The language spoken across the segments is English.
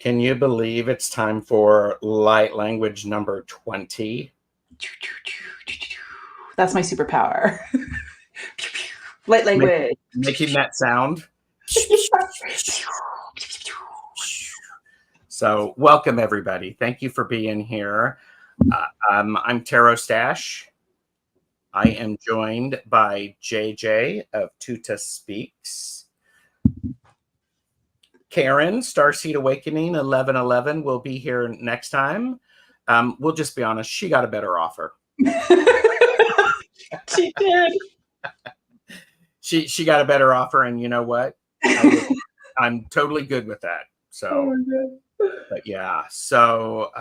Can you believe it's time for light language number 20? That's my superpower. Light language. Making that sound. So welcome, everybody. Thank you for being here. I'm TarotStache. I am joined by JJ of Tutah Speaks. Karen, Starseed Awakening 1111 will be here next time. We'll just be honest, she got a better offer. She did. She got a better offer, and you know what? I'm totally good with that. So, but yeah. So,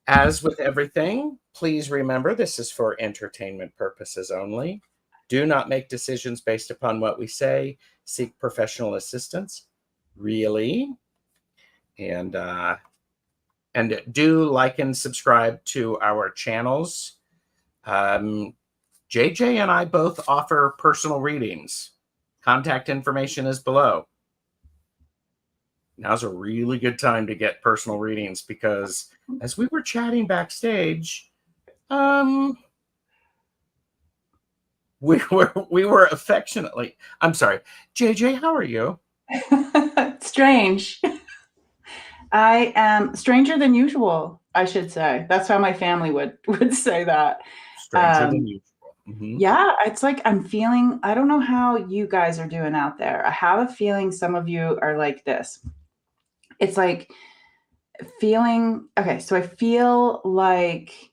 as with everything, please remember this is for entertainment purposes only. Do not make decisions based upon what we say. Seek professional assistance. Really. And do like and subscribe to our channels. JJ and I both offer personal readings. Contact information is below. Now's a really good time to get personal readings because as we were chatting backstage, we were affectionately, I'm sorry, JJ, how are you? Strange. I am stranger than usual, I should say. That's how my family would say that. Stranger than usual. Mm-hmm. Yeah, it's like I'm feeling, I don't know how you guys are doing out there. I have a feeling some of you are like this. It's like feeling, okay, so I feel like,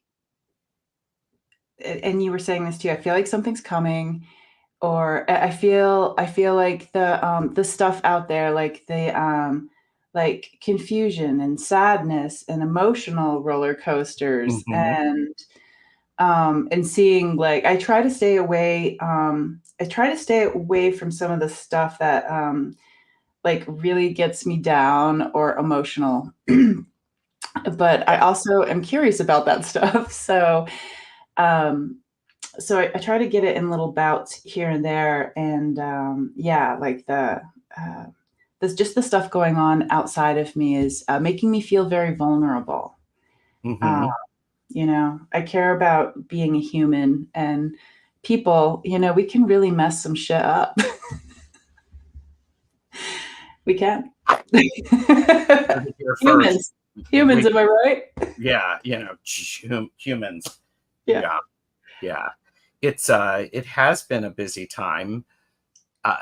and you were saying this too, I feel like something's coming, or I feel like the stuff out there, like the like confusion and sadness and emotional roller coasters, Mm-hmm. and seeing, like, I try to stay away from some of the stuff that like really gets me down or emotional. But I also am curious about that stuff. So I try to get it in little bouts here and there. And yeah, like there's just the stuff going on outside of me is making me feel very vulnerable. Mm-hmm. You know, I care about being a human, and people, you know, we can really mess some shit up. We can. Humans. Humans, am I right? Yeah, you know, humans. Yeah. Yeah. It's it has been a busy time.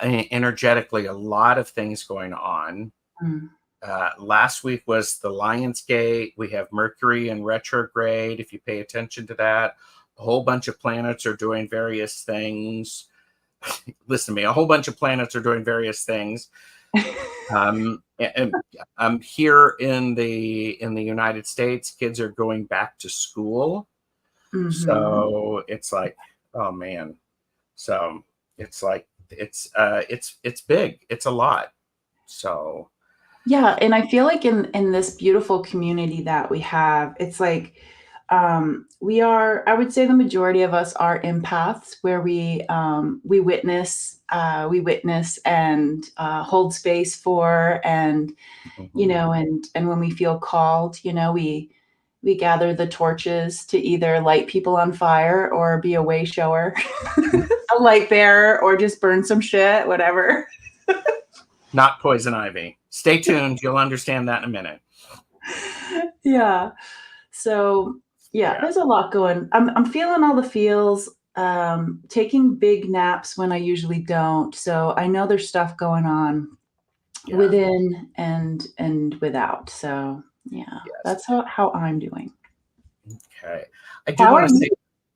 Energetically, a lot of things going on. Last week was the Lionsgate. We have Mercury in retrograde. If you pay attention to that, a whole bunch of planets are doing various things. Listen to me, a whole bunch of planets are doing various things. Here in the United States, kids are going back to school. So it's like, oh man. So it's like it's big. It's a lot. So yeah, and I feel like in this beautiful community that we have, it's like we are, I would say the majority of us are empaths, where we witness and hold space for, and you know, and when we feel called, you know, we gather the torches to either light people on fire or be a way shower, a light bearer, or just burn some shit, whatever. Not poison ivy. Stay tuned. You'll understand that in a minute. Yeah. So yeah, there's a lot going. I'm feeling all the feels, taking big naps when I usually don't. So I know there's stuff going on within and without. So yeah, that's how I'm doing. Okay. I do want to say,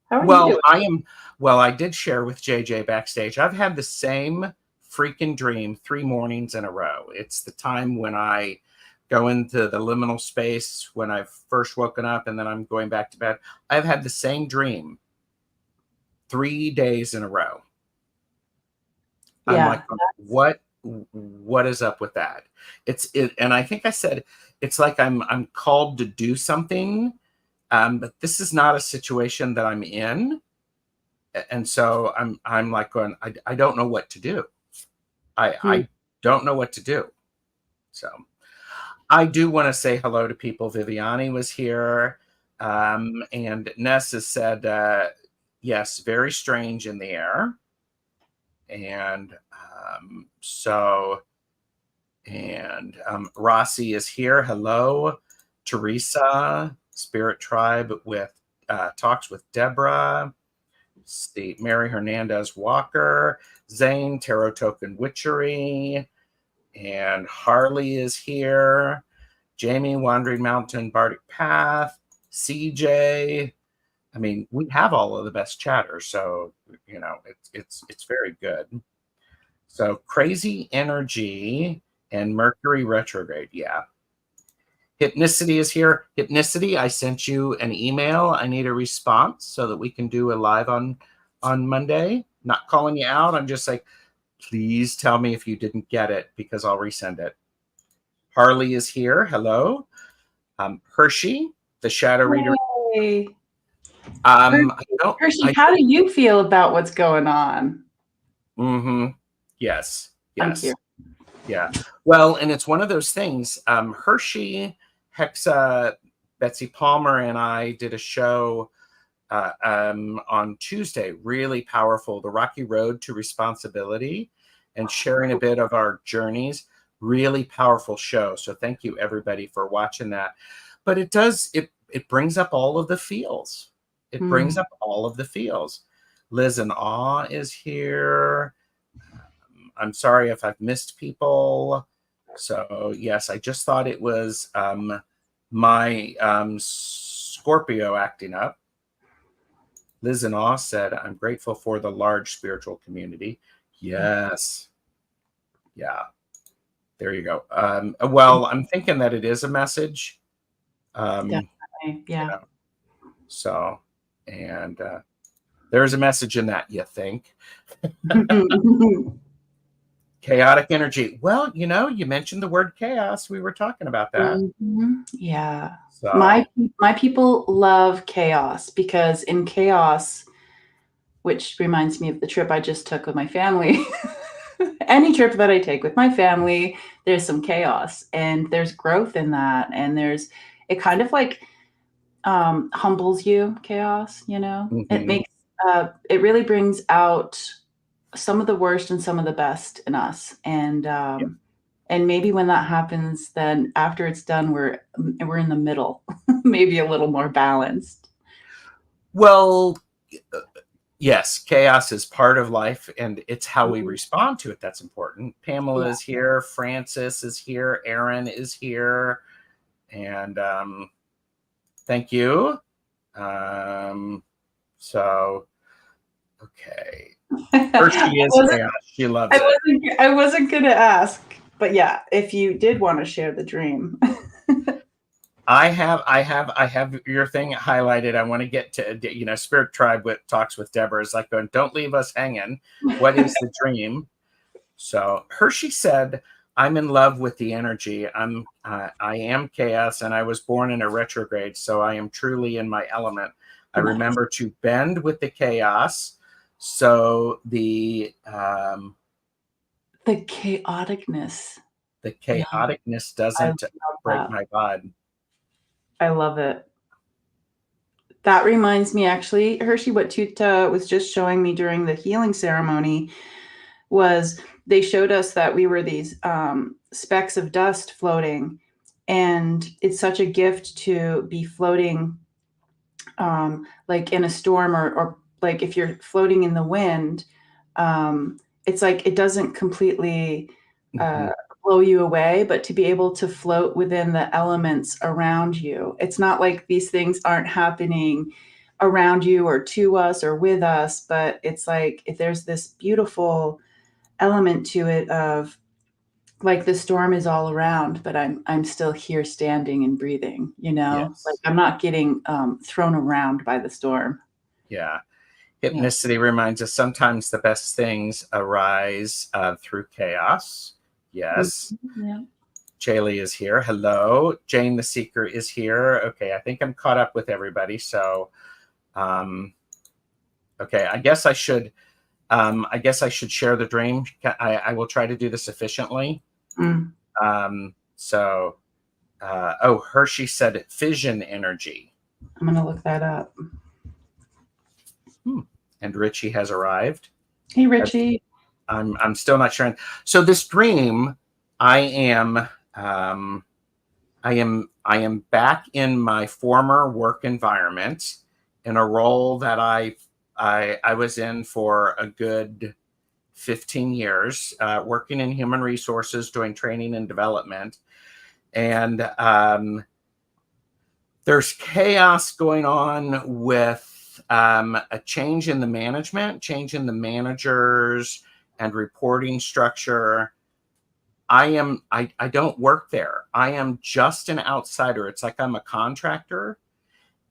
how are you doing? I did share with JJ backstage. I've had the same freaking dream 3 mornings in a row. It's the time when I go into the liminal space when I've first woken up, and then I'm going back to bed. I've had the same dream 3 days in a row. I'm like, what is up with that? And I think I said, it's like I'm called to do something, but this is not a situation that I'm in. And so I'm like going, I don't know what to do. I don't know what to do. So I do want to say hello to people. Viviani was here. And Ness has said, yes, very strange in the air. And Rossi is here. Hello. Teresa, Spirit Tribe with Talks with Deborah. Steve, Mary Hernandez Walker, Zane, Tarot Token Witchery, and Harley is here. Jamie, Wandering Mountain, Bardic Path, CJ. I mean, we have all of the best chatters, so you know it's very good. So Crazy Energy and Mercury retrograde, yeah. Hypnicity is here. Hypnicity, I sent you an email. I need a response so that we can do a live on Monday. Not calling you out. I'm just like, please tell me if you didn't get it because I'll resend it. Harley is here. Hello. Hershey, the shadow reader. Hey. Hershey, how do you feel about what's going on? Yes. Thank you. Yeah. Well, and it's one of those things. Hershey, Hexa, Betsy Palmer, and I did a show on Tuesday, really powerful, The Rocky Road to Responsibility, and sharing a bit of our journeys. Really powerful show. So thank you everybody for watching that. But it brings up all of the feels. It brings up all of the feels. Liz in Awe is here. I'm sorry if I've missed people. So yes, I just thought it was my Scorpio acting up. Liz in Awe said, I'm grateful for the large spiritual community. Yes. Yeah. There you go. Well, I'm thinking that it is a message. Definitely. Yeah. You know, so, and there's a message in that, you think. Chaotic energy. Well, you know, you mentioned the word chaos. We were talking about that. Yeah. So my people love chaos because in chaos, which reminds me of the trip I just took with my family. Any trip that I take with my family, there's some chaos and there's growth in that. And it kind of like humbles you, chaos, you know, it makes, it really brings out some of the worst and some of the best in us. And maybe when that happens, then after it's done, we're in the middle, maybe a little more balanced. Well, yes, chaos is part of life, and it's how we respond to it that's important. Pamela is here. Francis is here. Aaron is here. And thank you. So, okay. Hershey is chaos. She loves it. I wasn't going to ask, but yeah, if you did want to share the dream. I have your thing highlighted. I want to get to, you know, Spirit Tribe with Talks with Deborah is like going, don't leave us hanging. What is the dream? So Hershey said, I'm in love with the energy. I am chaos, and I was born in a retrograde, so I am truly in my element. I remember to bend with the chaos. So the chaoticness. The chaoticness doesn't break my vibe. I love it. That reminds me, actually, Hershey, what Tutah was just showing me during the healing ceremony was they showed us that we were these specks of dust floating. And it's such a gift to be floating like in a storm or like if you're floating in the wind, it's like it doesn't completely blow you away, but to be able to float within the elements around you. It's not like these things aren't happening around you or to us or with us, but it's like if there's this beautiful element to it of like the storm is all around, but I'm still here standing and breathing, you know, like I'm not getting thrown around by the storm. Yeah. Hypnicity reminds us sometimes the best things arise through chaos. Yes. Yeah. Jaylee is here. Hello. Jane the Seeker is here. Okay, I think I'm caught up with everybody. So, okay, I guess I should share the dream. I will try to do this efficiently. So, Hershey said fission energy. I'm going to look that up. And Richie has arrived. Hey, Richie. I'm still not sure. So this dream, I am back in my former work environment in a role that I was in for a good 15 years, working in human resources, doing training and development. And there's chaos going on with a change in the management, change in the managers and reporting structure. I don't work there. I am just an outsider. It's like I'm a contractor,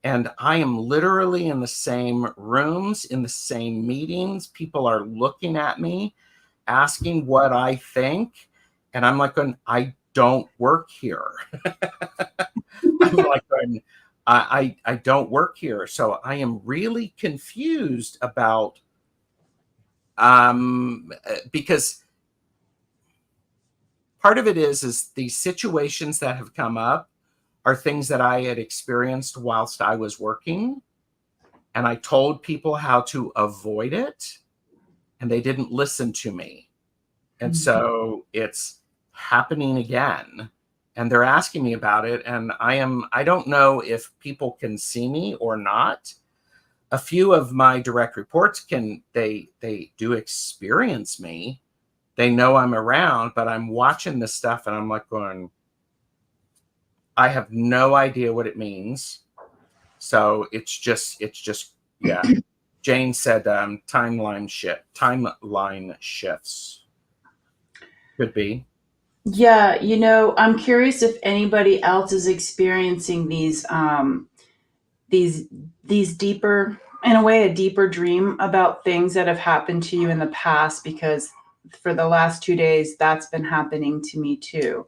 and I am literally in the same rooms, in the same meetings. People are looking at me, asking what I think. And I'm like, I don't work here. I'm like, I don't work here. So I am really confused about, because part of it is these situations that have come up are things that I had experienced whilst I was working. And I told people how to avoid it, and they didn't listen to me. And so it's happening again. And they're asking me about it. And I don't know if people can see me or not. A few of my direct reports they do experience me. They know I'm around, but I'm watching this stuff and I'm like going, I have no idea what it means. So it's just, yeah. Jane said timeline shifts. Could be. Yeah, I'm curious if anybody else is experiencing these deeper, in a way, a deeper dream about things that have happened to you in the past, because for the last 2 days, that's been happening to me too,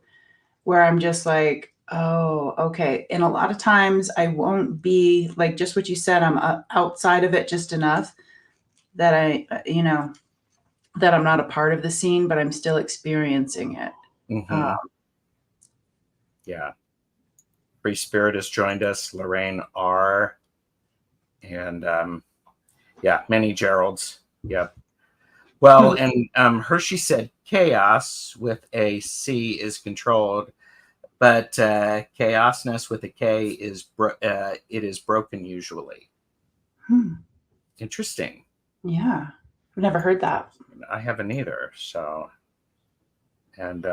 where I'm just like, oh, okay. And a lot of times I won't be like, just what you said, I'm outside of it just enough that that I'm not a part of the scene, but I'm still experiencing it. Yeah. Free Spirit has joined us, Lorraine R. And many Geralds. Yeah. Well, and Hershey said chaos with a C is controlled, but chaosness with a K is it is broken usually. Interesting. Yeah. I've never heard that. I haven't either. So, and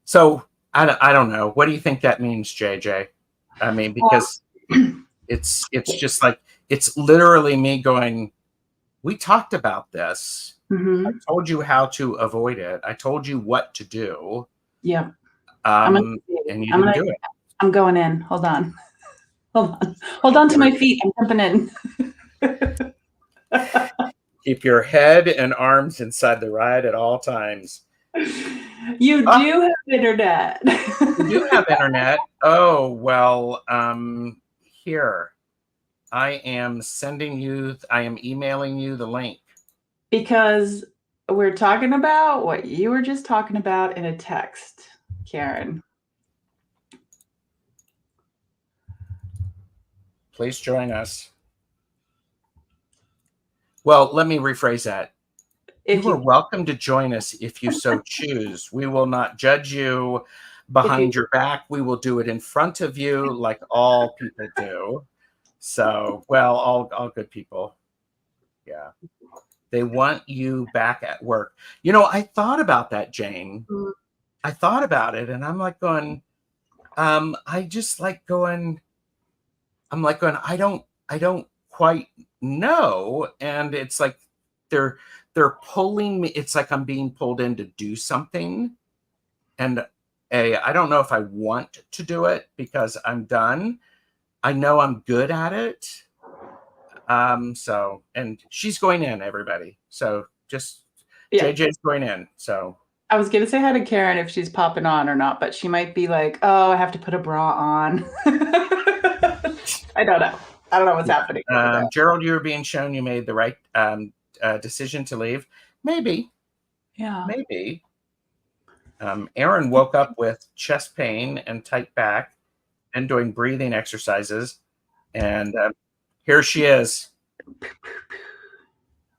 so I don't know. What do you think that means, JJ? I mean, because it's just like, it's literally me going, we talked about this. I told you how to avoid it. I told you what to do. Yeah. And you didn't do it. I'm going in. Hold on. Hold on to my feet. I'm jumping in. Keep your head and arms inside the ride at all times. You do have internet. You do have internet. Oh, well, here. I am emailing you the link. Because we're talking about what you were just talking about in a text, Karen. Please join us. Well, let me rephrase that. You are welcome to join us if you so choose. We will not judge you behind your back. We will do it in front of you like all people do. So, well, all good people. Yeah. They want you back at work. I thought about that, Jane. I thought about it, and I'm like going, I just like going, I'm like going, I don't quite know. And it's like they're pulling me. It's like I'm being pulled in to do something. And I don't know if I want to do it because I'm done. I know I'm good at it. So, and she's going in, everybody. So just JJ's going in. So I was going to say hi to Karen if she's popping on or not, but she might be like, oh, I have to put a bra on. I don't know. I don't know what's happening. Gerald, you were being shown you made the right decision to leave. Maybe. Yeah. Maybe. Erin woke up with chest pain and tight back and doing breathing exercises. And here she is.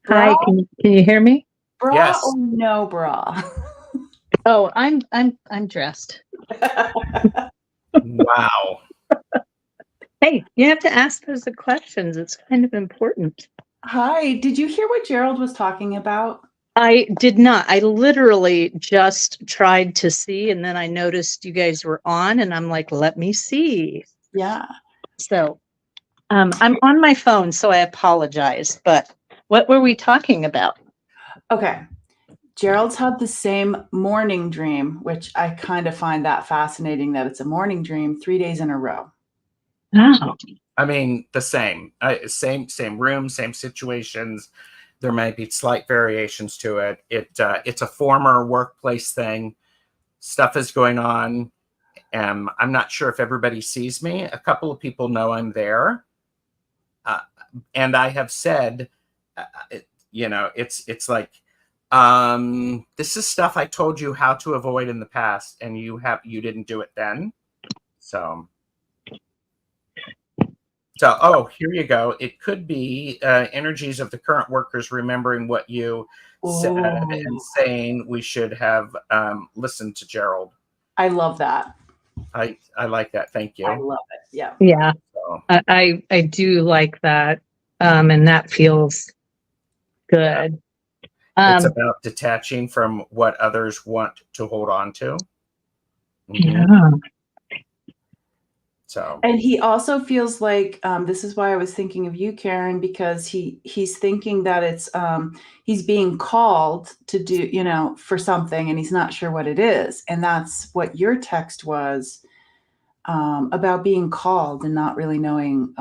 Hi, can you hear me? Bra Yes. or no bra? Oh, I'm dressed. Wow. Hey, you have to ask those the questions. It's kind of important. Hi, did you hear what Gerald was talking about? I did not. I literally just tried to see, and then I noticed you guys were on, and I'm like, let me see. Yeah. So I'm on my phone, so I apologize. But what were we talking about? Okay. Gerald's had the same morning dream, which I kind of find that fascinating that it's a morning dream 3 days in a row. Oh. I mean, the same room, same situations. There might be slight variations to it. It's a former workplace thing. Stuff is going on. I'm not sure if everybody sees me. A couple of people know I'm there. And I have said, it's like, this is stuff I told you how to avoid in the past, and you didn't do it then. So, oh, here you go. It could be energies of the current workers remembering what you said and saying we should have listened to Gerald. I love that. I like that. Thank you. I love it. Yeah. Yeah. So, I do like that. And that feels good. it's about detaching from what others want to hold on to. Yeah. So, and he also feels like this is why I was thinking of you, Karen, because he's thinking that it's he's being called to do, for something, and he's not sure what it is. And that's what your text was about, being called and not really knowing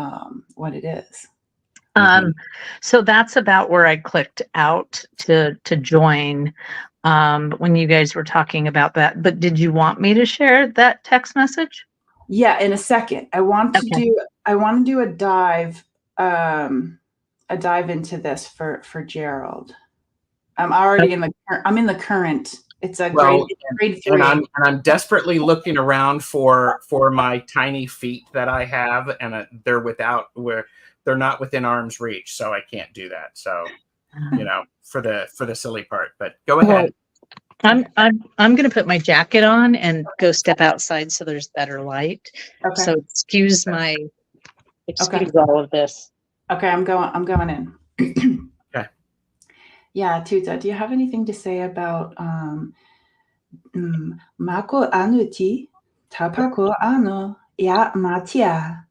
what it is. So that's about where I clicked out to join when you guys were talking about that. But did you want me to share that text message? Yeah, in a second. I want to do a dive into this for Gerald. I'm already in the current. It's a grade 3. And I'm desperately looking around for my tiny feet that I have, and they're not within arm's reach, so I can't do that. So, for the silly part. But go ahead. I'm going to put my jacket on and go step outside so there's better light. Okay. So excuse all of this. Okay, I'm going in. Okay. Yeah, Tutah, do you have anything to say about Mako anuti tapako ano ya matia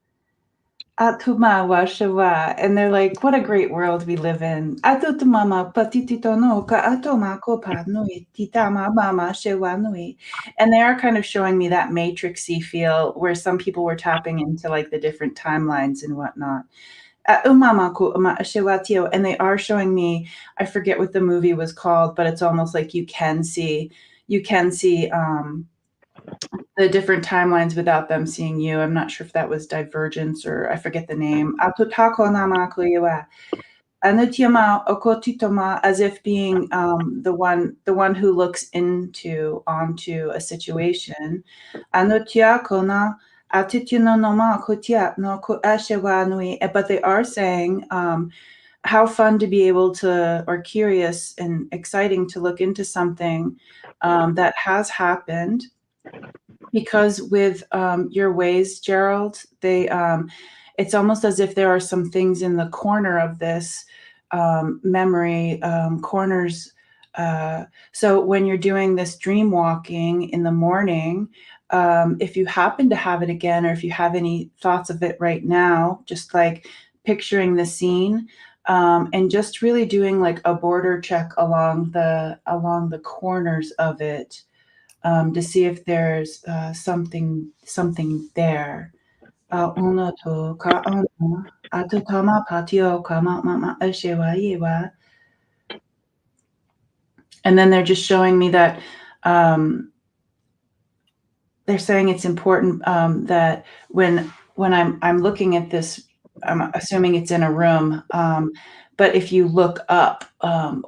atuma washawa? And they're like, what a great world we live in. Atutumama patititono ka atomako panui titama mama shewanui. And they are kind of showing me that matrixy feel where some people were tapping into like the different timelines and whatnot. And they are showing me, I forget what the movie was called, but it's almost like you can see the different timelines without them seeing you. I'm not sure if that was Divergence or I forget the name. As if being the one who looks onto a situation. But they are saying how fun to be able to, or curious and exciting to look into something that has happened. Because with your ways, Gerald, it's almost as if there are some things in the corner of this memory, corners. So when you're doing this dream walking in the morning, if you happen to have it again, or if you have any thoughts of it right now, just like picturing the scene, and just really doing like a border check along the corners of it, to see if there's something there. And then they're just showing me that they're saying it's important that when I'm looking at this, I'm assuming it's in a room, But if you look up,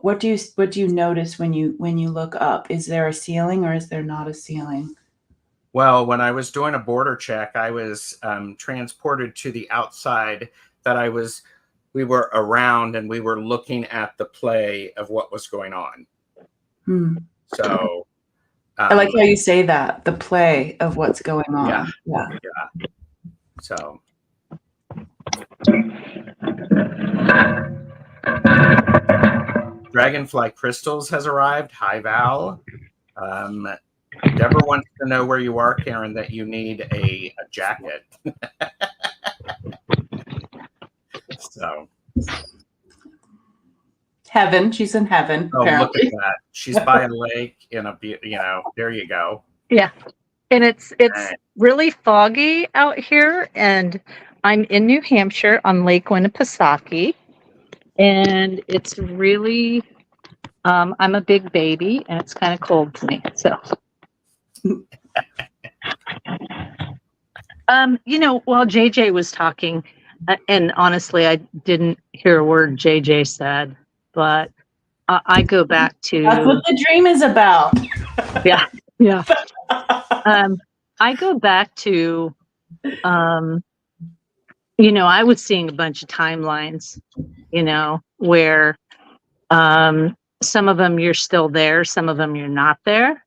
what do you notice when you look up? Is there a ceiling or is there not a ceiling? Well, when I was doing a border check, I was transported to the outside. We were around and we were looking at the play of what was going on. So I like how you say that, the play of what's going on. Yeah. So Dragonfly Crystals has arrived. Hi, Val. Deborah wants to know where you are, Karen, that you need a jacket. So heaven. She's in heaven. Oh, apparently. Look at that. She's by a lake in a, there you go. Yeah. And it's really foggy out here, and I'm in New Hampshire on Lake Winnipesaukee, and it's really, I'm a big baby, and it's kind of cold to me. So, while JJ was talking, and honestly, I didn't hear a word JJ said, but I go back to that's what the dream is about. Yeah. I go back to, I was seeing a bunch of timelines, where some of them you're still there, some of them you're not there.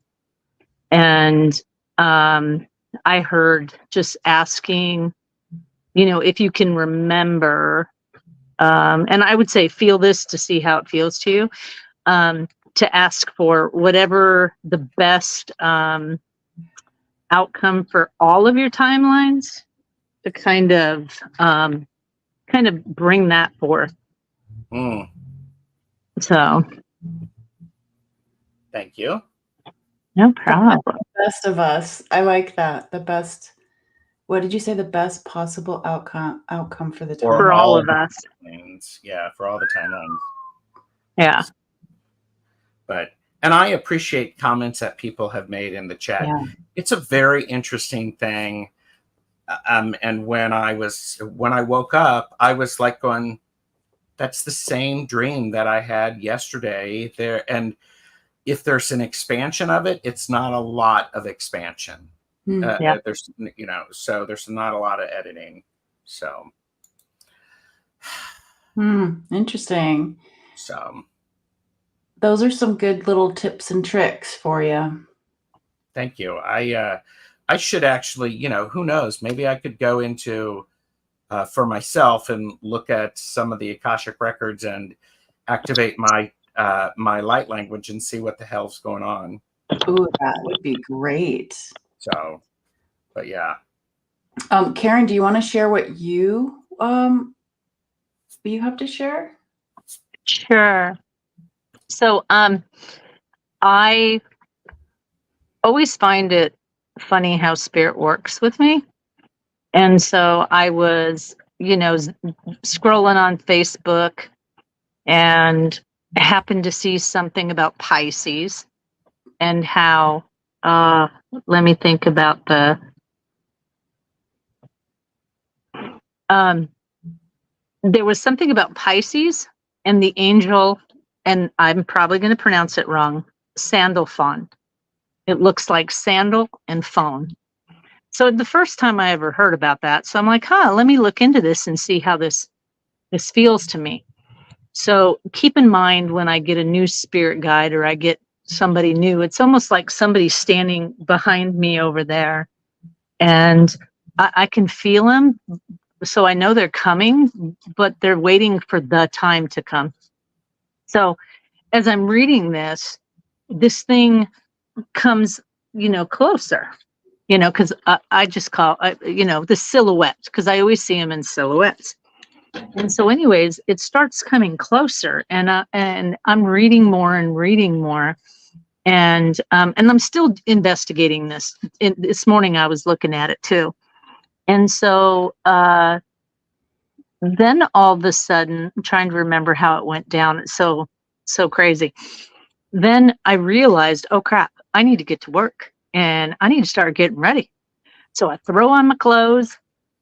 And I heard just asking, if you can remember, and I would say feel this to see how it feels to you, to ask for whatever the best outcome for all of your timelines, to kind of bring that forth. So thank you. No problem. The best of us. I like that. The best. What did you say? The best possible outcome for the timeline. For all of us. Yeah, for all the timelines. Yeah. And I appreciate comments that people have made in the chat. Yeah. It's a very interesting thing. And when I woke up, I was like going, that's the same dream that I had yesterday there. And if there's an expansion of it, it's not a lot of expansion. There's, so there's not a lot of editing. So. Interesting. So. Those are some good little tips and tricks for you. Thank you. I should actually, who knows? Maybe I could go into for myself and look at some of the Akashic records and activate my my light language and see what the hell's going on. Ooh, that would be great. So, but yeah. Karen, do you want to share what you have to share? Sure. So, I always find it funny how spirit works with me. And so I was, scrolling on Facebook and happened to see something about Pisces and how, let me think about there was something about Pisces and the angel, and I'm probably going to pronounce it wrong, Sandalphon. It looks like sandal and phone. So the first time I ever heard about that, so I'm like, let me look into this and see how this feels to me. So keep in mind when I get a new spirit guide or I get somebody new, it's almost like somebody's standing behind me over there, and I can feel them. So I know they're coming, but they're waiting for the time to come. So as I'm reading this thing comes, closer, because I just call, the silhouette, because I always see them in silhouettes. And so anyways, it starts coming closer, and I'm reading more and reading more. And I'm still investigating this. This morning I was looking at it too. And so then all of a sudden, I'm trying to remember how it went down. It's so crazy. Then I realized, oh crap, I need to get to work and I need to start getting ready. So I throw on my clothes,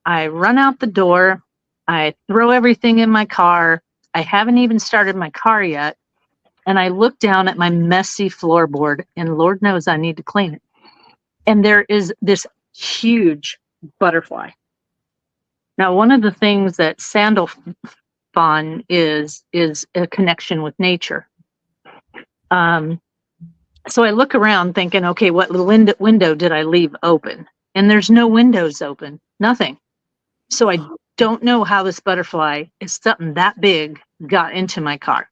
I run out the door, I throw everything in my car, I haven't even started my car yet. And I look down at my messy floorboard, and Lord knows I need to clean it. And there is this huge butterfly. Now, one of the things that sandal fawn is a connection with nature. So I look around thinking, okay, what window did I leave open? And there's no windows open, nothing. So I don't know how this butterfly, is something that big, got into my car.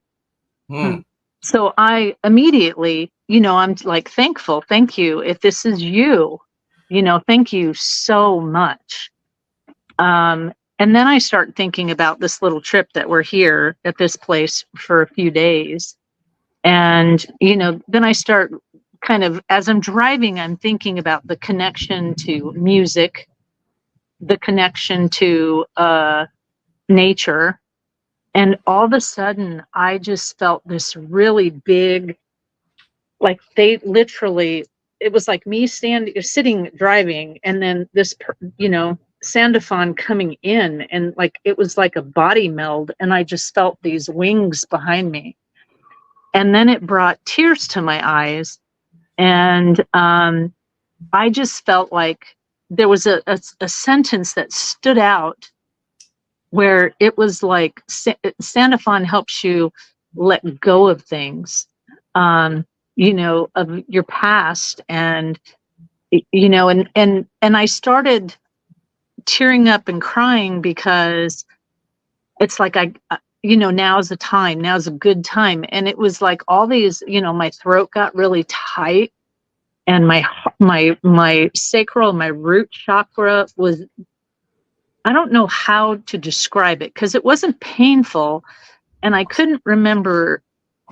So I immediately, I'm like, thankful. Thank you. If this is you, thank you so much. And then I start thinking about this little trip that we're here at this place for a few days. And, then I start kind of, as I'm driving, I'm thinking about the connection to music, the connection to nature. And all of a sudden, I just felt this really big, like they literally, it was like me sitting driving, and then this, Sandophon coming in, and like it was like a body meld, and I just felt these wings behind me. And then it brought tears to my eyes. And I just felt like there was a sentence that stood out where it was like Sandophon helps you let go of things, of your past. And, and I started tearing up and crying because it's like now's the time, now's a good time. And it was like all these, my throat got really tight, and my sacral, my root chakra was, I don't know how to describe it, because it wasn't painful, and I couldn't remember.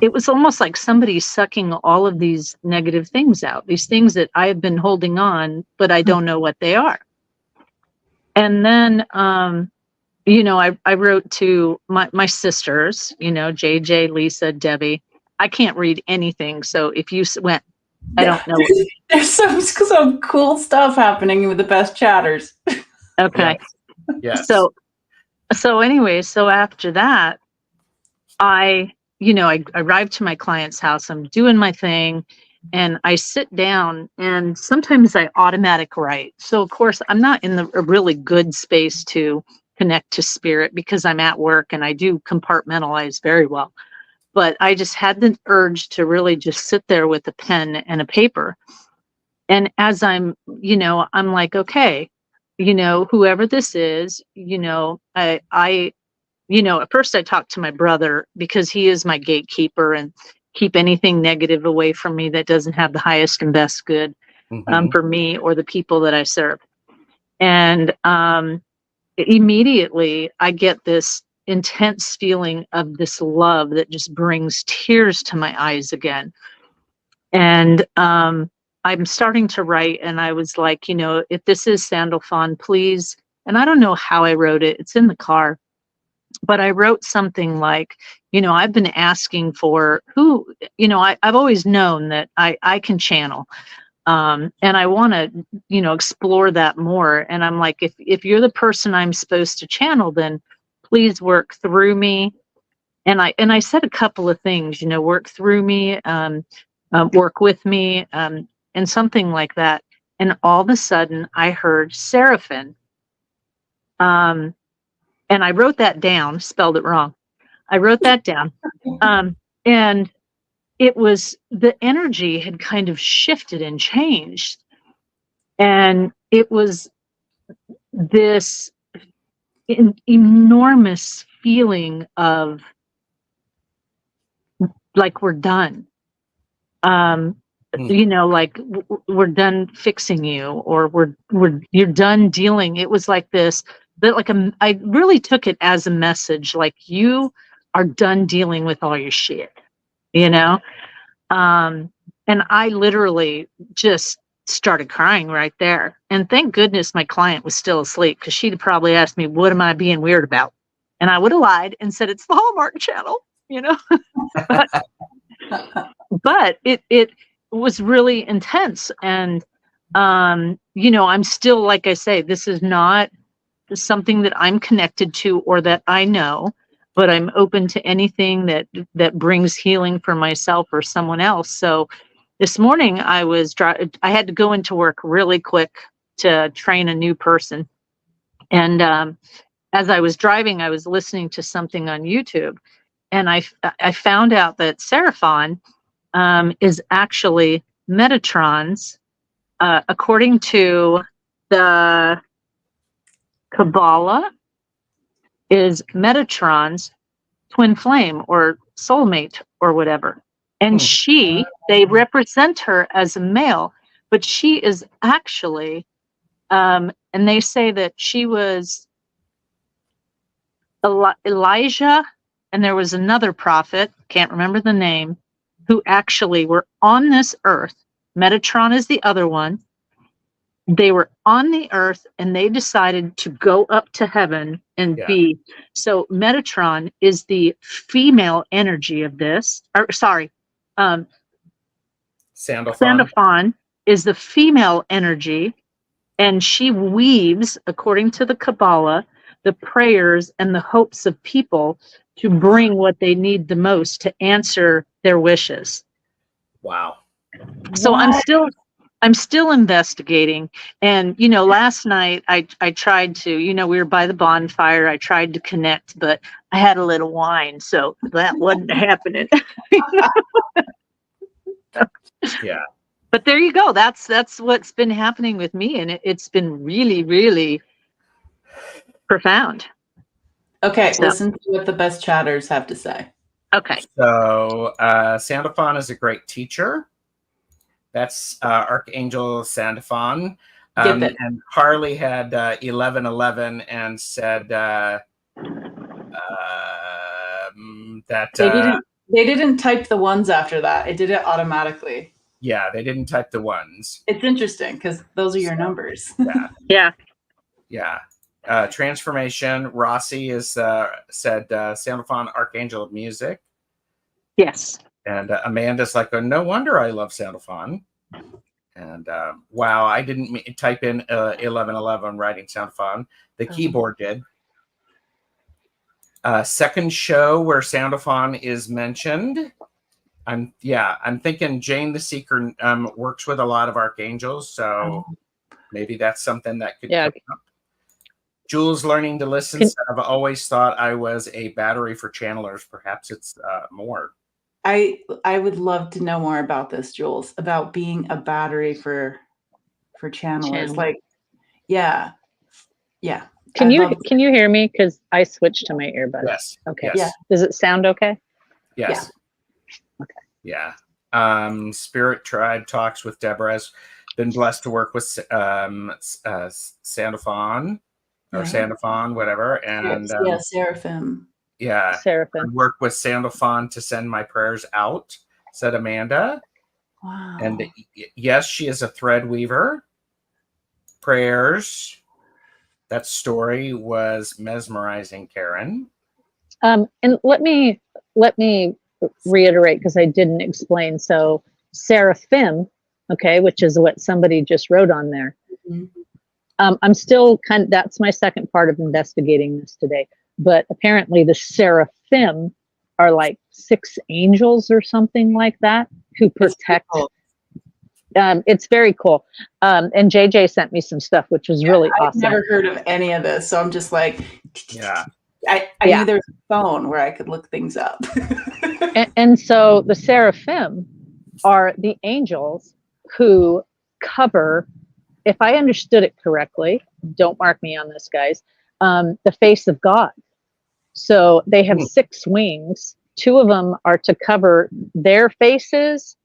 It was almost like somebody sucking all of these negative things out, these things that I have been holding on, but I don't know what they are. And then, I wrote to my sisters, JJ, Lisa, Debbie. I can't read anything. So if you went, I don't know. There's some cool stuff happening with the best chatters. Okay. Yes. So anyway, so after that, I arrived to my client's house. I'm doing my thing, and I sit down, and sometimes I automatic write. So of course I'm not in a really good space to connect to spirit, because I'm at work and I do compartmentalize very well. But I just had the urge to really just sit there with a pen and a paper. And as I'm like, okay, whoever this is, I at first I talked to my brother, because he is my gatekeeper and keep anything negative away from me that doesn't have the highest and best good for me or the people that I serve. And immediately I get this intense feeling of this love that just brings tears to my eyes again. And I'm starting to write, and I was like, if this is Sandophon, please. And I don't know how I wrote it. It's in the car. But I wrote something like, I've been asking for who, I've always known that I can channel. And I want to, explore that more. And I'm like, if you're the person I'm supposed to channel, then please work through me. And I said a couple of things, work through me, work with me, and something like that. And all of a sudden I heard Seraphim. And I wrote that down, spelled it wrong. I wrote that down. And it was, the energy had kind of shifted and changed. And it was this enormous feeling of like, we're done. Like we're done fixing you, or you're done dealing. It was like this, but like I really took it as a message, like you are done dealing with all your shit, and I literally just started crying right there. And thank goodness my client was still asleep, because she'd probably asked me, what am I being weird about? And I would have lied and said, it's the Hallmark Channel, but it was really intense. And, I'm still, like I say, this is not something that I'm connected to or that I know. but I'm open to anything that brings healing for myself or someone else. So this morning I had to go into work really quick to train a new person. And as I was driving, I was listening to something on YouTube, and I found out that Seraphon is actually Metatron's, according to the Kabbalah, is Metatron's twin flame or soulmate or whatever. And they represent her as a male, but she is actually, and they say that she was Elijah, and there was another prophet, can't remember the name, who actually were on this earth. Metatron is the other one. They were on the earth and they decided to go up to heaven and be. So Metatron is the female energy of this. Or sorry, Sandalphon is the female energy, and she weaves, according to the Kabbalah, the prayers and the hopes of people to bring what they need the most to answer their wishes. Wow. So what? I'm still investigating. And, last night I tried to, we were by the bonfire. I tried to connect, but I had a little wine, so that wasn't happening. Yeah. But there you go. That's what's been happening with me. And it's been really, really profound. Okay. So, listen to what the best chatters have to say. Okay. So Sandalphon is a great teacher. That's Archangel Sandalphon. And Harley had 1111 and said that they didn't type the ones after that. It did it automatically. Yeah, they didn't type the ones. It's interesting because those are your numbers. Yeah. Transformation. Rossi is said Sandalphon, Archangel of Music. Yes. And Amanda's like, oh, no wonder I love Sandalphon. And wow, I didn't type in 1111 writing Sandalphon. The keyboard did. Second show where Sandalphon is mentioned. I'm thinking Jane the Seeker works with a lot of archangels, so maybe that's something that could come up. Jules learning to listen. I've always thought I was a battery for channelers. Perhaps it's more. I would love to know more about this, Jules, about being a battery for channelers. Like, yeah. Can you hear me? Because I switched to my earbuds. Yes. Okay. Yes. Does it sound okay? Yes. Yeah. Okay. Yeah. Spirit Tribe talks with Deborah. Has been blessed to work with Sandalphon or Sandalphon, whatever. And Seraphim. Yeah. Seraphim. I work with Sandalphon to send my prayers out, said Amanda. Wow. And yes, she is a thread weaver. Prayers. That story was mesmerizing, Karen. And let me reiterate, because I didn't explain. So Seraphim, okay, which is what somebody just wrote on there. Mm-hmm. I'm still that's my second part of investigating this today. But apparently the Seraphim are like 6 angels or something like that who protect. It's very cool. And JJ sent me some stuff, which was really awesome. I've never heard of any of this. So I'm just like, I knew there was a phone where I could look things up. and so the Seraphim are the angels who cover, if I understood it correctly, don't mark me on this, guys, the face of God. So they have 6 wings. 2 of them are to cover their faces.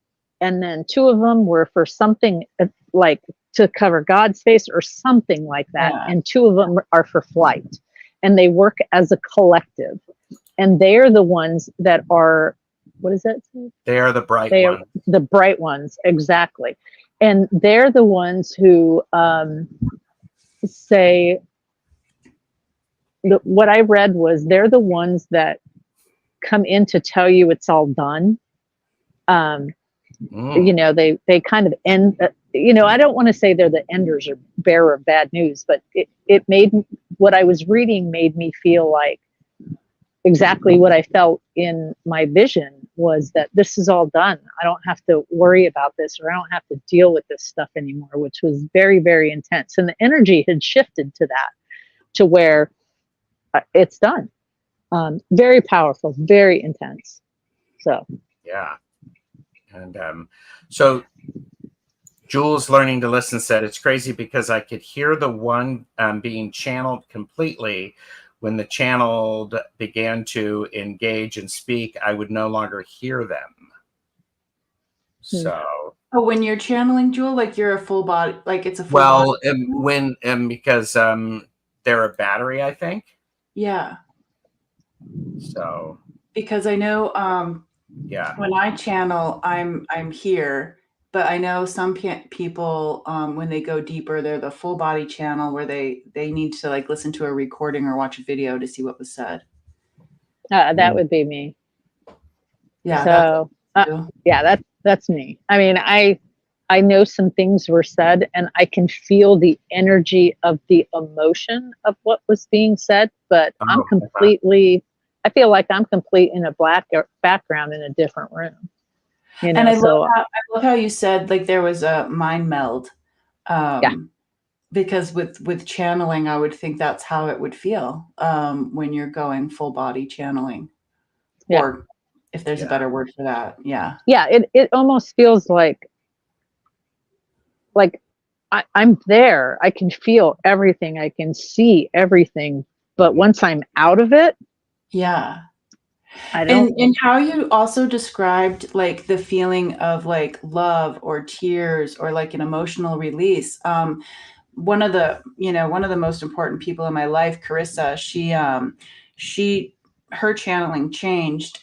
And then 2 of them were for something like to cover God's face or something like that. Yeah. And 2 of them are for flight. And they work as a collective. And they are the ones that are, what is that? They are the bright ones. The bright ones, exactly. And they're the ones who say, what I read was they're the ones that come in to tell you it's all done. You know, they kind of end, I don't want to say they're the enders or bearer of bad news, but it made, what I was reading made me feel like exactly what I felt in my vision was that this is all done. I don't have to worry about this, or I don't have to deal with this stuff anymore, which was very, very intense. And the energy had shifted to that, to where it's done. Very powerful, very intense. So, yeah. And so Jules Learning to Listen said, it's crazy because I could hear the one being channeled completely. When the channeled began to engage and speak, I would no longer hear them. So. Oh, when you're channeling, Jewel, like you're a full body, like it's a full Well, body? because they're a battery, I think. Yeah. So. Because I know Yeah. when I channel, I'm here. But I know some people, when they go deeper, they're the full body channel where they need to like listen to a recording or watch a video to see what was said. that would be me. Yeah. So, yeah, that's me. I mean, I know some things were said, and I can feel the energy of the emotion of what was being said, but I'm completely, I feel like I'm complete in a black background in a different room. You know, and I so love how you said like there was a mind meld. Yeah. Because with channeling, I would think that's how it would feel when you're going full body channeling. Yeah. Or if there's a better word for that. Yeah. Yeah, it almost feels like I'm there. I can feel everything. I can see everything. But once I'm out of it, yeah. I don't. And how you also described like the feeling of like love or tears or like an emotional release. One of the most important people in my life, Carissa, her channeling changed.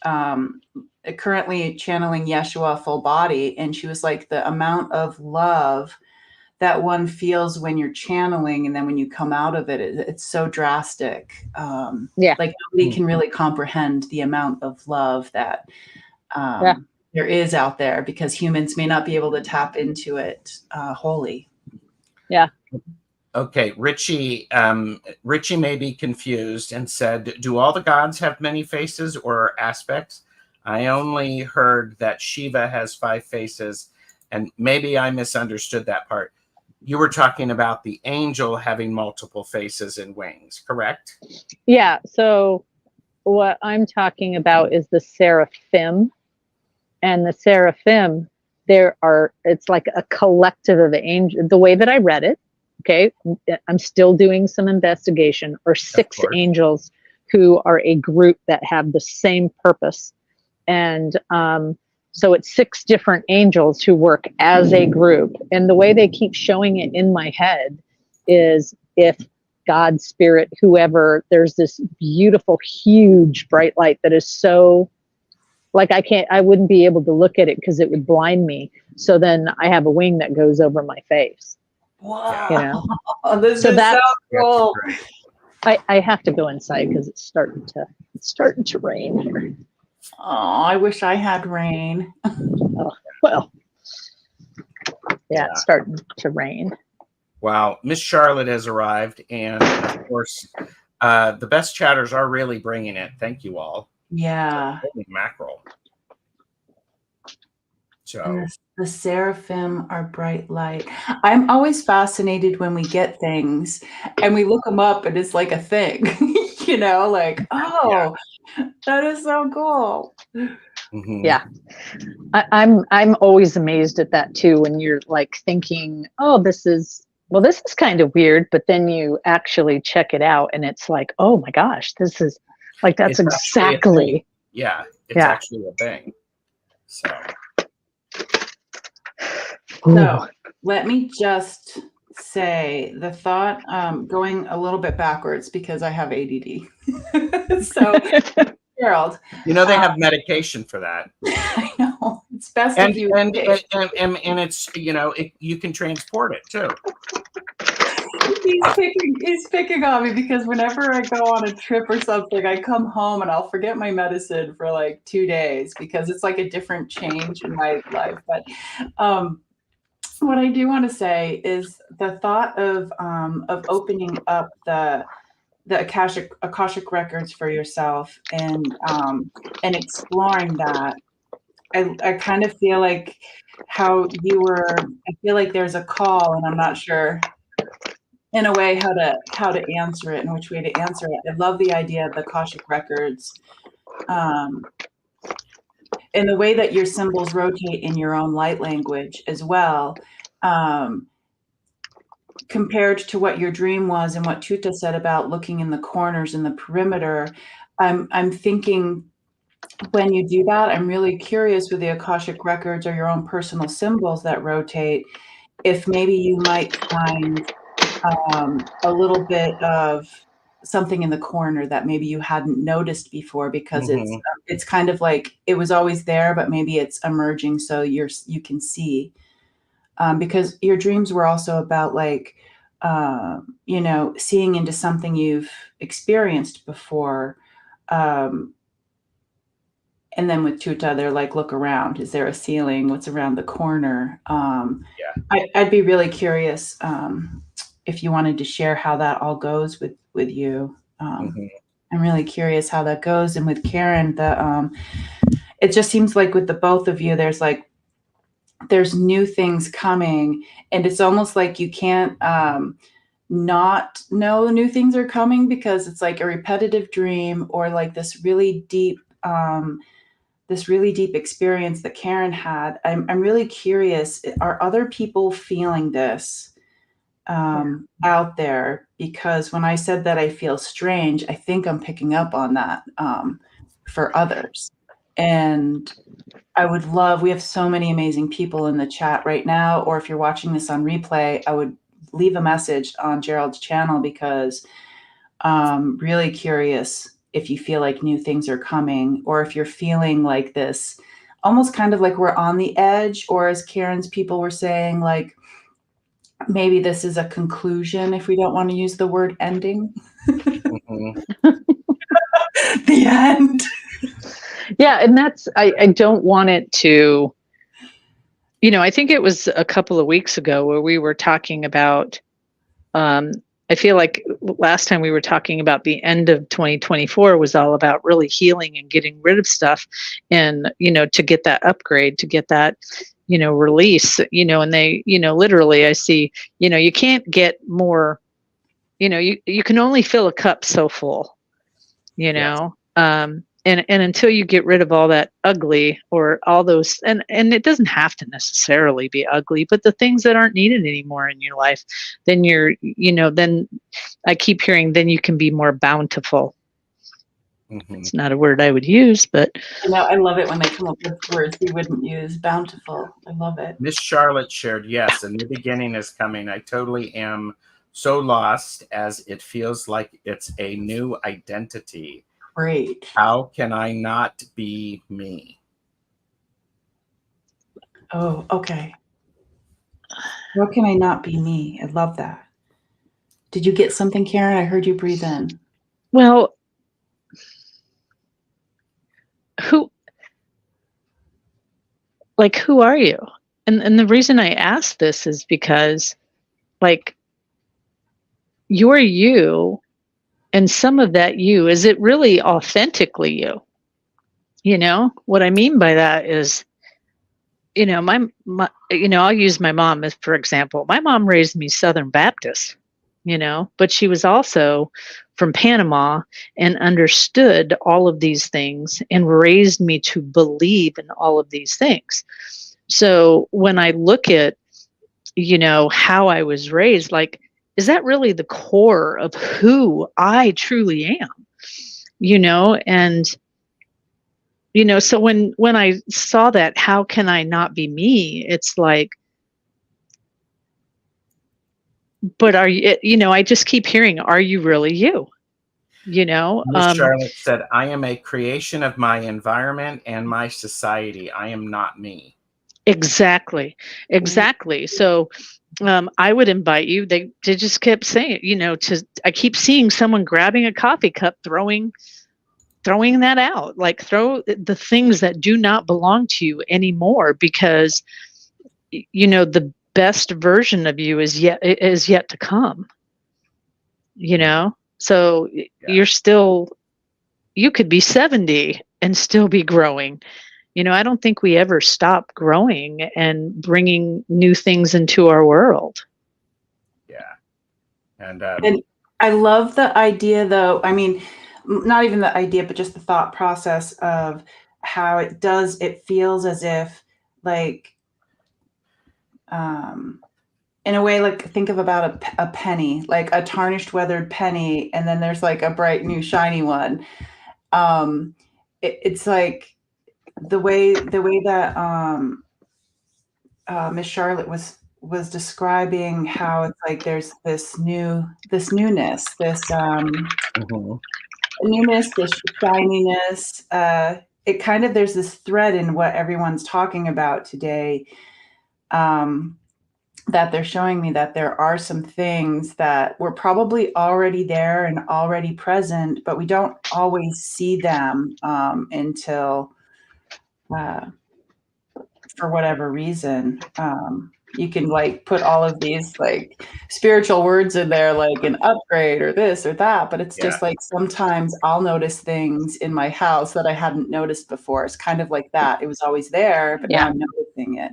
Currently channeling Yeshua full body, and she was like, the amount of love that one feels when you're channeling and then when you come out of it, it's so drastic. Like nobody can really comprehend the amount of love that there is out there, because humans may not be able to tap into it wholly. Yeah. Okay, Richie may be confused and said, do all the gods have many faces or aspects? I only heard that Shiva has 5 faces, and maybe I misunderstood that part. You were talking about the angel having multiple faces and wings, correct? Yeah. So what I'm talking about is the seraphim. And the seraphim, it's like a collective of angels. The way that I read it, okay, I'm still doing some investigation, or 6 angels who are a group that have the same purpose. And so it's 6 different angels who work as a group. And the way they keep showing it in my head is, if God, spirit, whoever, there's this beautiful, huge, bright light that is so, like, I wouldn't be able to look at it because it would blind me. So then I have a wing that goes over my face. Wow. You know? This is so cool. I have to go inside because it's starting to rain here. Oh, I wish I had rain. Oh, well, yeah, it's starting to rain. Wow. Miss Charlotte has arrived. And of course, the best chatters are really bringing it. Thank you all. Yeah. Holy mackerel. So and the seraphim are bright light. I'm always fascinated when we get things and we look them up and it's like a thing, you know, like, oh, that is so cool. Mm-hmm. Yeah. I'm always amazed at that too, when you're like thinking, oh, this is kind of weird, but then you actually check it out and it's like, oh my gosh, this is like, that's exactly. It's actually a thing. So let me just say the thought, going a little bit backwards because I have ADD. So Gerald, they have medication for that. I know, it's best and if you and it's you can transport it too. He's picking on me because whenever I go on a trip or something, I come home and I'll forget my medicine for like 2 days because it's like a different change in my life. But what I do want to say is the thought of opening up the Akashic records for yourself and exploring that, I kind of feel like how you were, I feel like there's a call, and I'm not sure in a way how to answer it and which way to answer it. I love the idea of the Akashic records. And the way that your symbols rotate in your own light language as well, compared to what your dream was and what Tutah said about looking in the corners and the perimeter. I'm thinking when you do that, I'm really curious with the Akashic records or your own personal symbols that rotate, if maybe you might find a little bit of something in the corner that maybe you hadn't noticed before, because it's kind of like it was always there, but maybe it's emerging so you can see. Because your dreams were also about like, seeing into something you've experienced before. And then with Tutah, they're like, look around. Is there a ceiling? What's around the corner? I'd be really curious if you wanted to share how that all goes with you. I'm really curious how that goes. And with Karen, it just seems like with the both of you, there's new things coming, and it's almost like you can't not know new things are coming, because it's like a repetitive dream or like this really deep experience that Karen had. I'm really curious, are other people feeling this out there? Because when I said that I feel strange, I think I'm picking up on that for others. And I would love, we have so many amazing people in the chat right now, or if you're watching this on replay, I would leave a message on Gerald's channel, because I'm really curious if you feel like new things are coming, or if you're feeling like this, almost kind of like we're on the edge, or as Karen's people were saying, like maybe this is a conclusion, if we don't want to use the word ending. The end. Yeah, and that's, I don't want it to, I think it was a couple of weeks ago where we were talking about, I feel like last time we were talking about the end of 2024 was all about really healing and getting rid of stuff, and, to get that upgrade, to get that, release, and they, literally I see, you can't get more, you can only fill a cup so full, Yes. And until you get rid of all that ugly, or all those, and it doesn't have to necessarily be ugly, but the things that aren't needed anymore in your life, then then I keep hearing, then you can be more bountiful. It's not a word I would use, but I love it when they come up with words we wouldn't use. Bountiful. I love it. Miss Charlotte shared, yes, a new beginning is coming. I totally am so lost, as it feels like it's a new identity. Great. How can I not be me? Oh, okay. How can I not be me? I love that. Did you get something, Karen? I heard you breathe in. Well, who are you? And the reason I ask this is because, like, you're you, and some of that you, is it really authentically you? What I mean by that is, my I'll use my mom as for example. My mom raised me Southern Baptist, but she was also from Panama and understood all of these things and raised me to believe in all of these things. So when I look at, how I was raised, like, is that really the core of who I truly am? And, so when I saw that, how can I not be me? It's like, but are you, I just keep hearing, are you really you? Miss Charlotte said, I am a creation of my environment and my society. I am not me. Exactly. So I would invite you, they just kept saying, I keep seeing someone grabbing a coffee cup, throwing that out, like throw the things that do not belong to you anymore, because, the best version of you is yet to come, So you're still, you could be 70 and still be growing. I don't think we ever stop growing and bringing new things into our world. Yeah. And I love the idea, though. I mean, not even the idea, but just the thought process of how it feels as if, like, in a way, like, think of about a penny, like a tarnished, weathered penny, and then there's like a bright, new, shiny one. It's like the way that Miss Charlotte was describing how it's like there's this newness, this newness, this shininess. It kind of, there's this thread in what everyone's talking about today, that they're showing me that there are some things that were probably already there and already present, but we don't always see them until, for whatever reason. You can like put all of these like spiritual words in there, like an upgrade or this or that, but it's just like sometimes I'll notice things in my house that I hadn't noticed before. It's kind of like that. It was always there, but now I'm noticing it.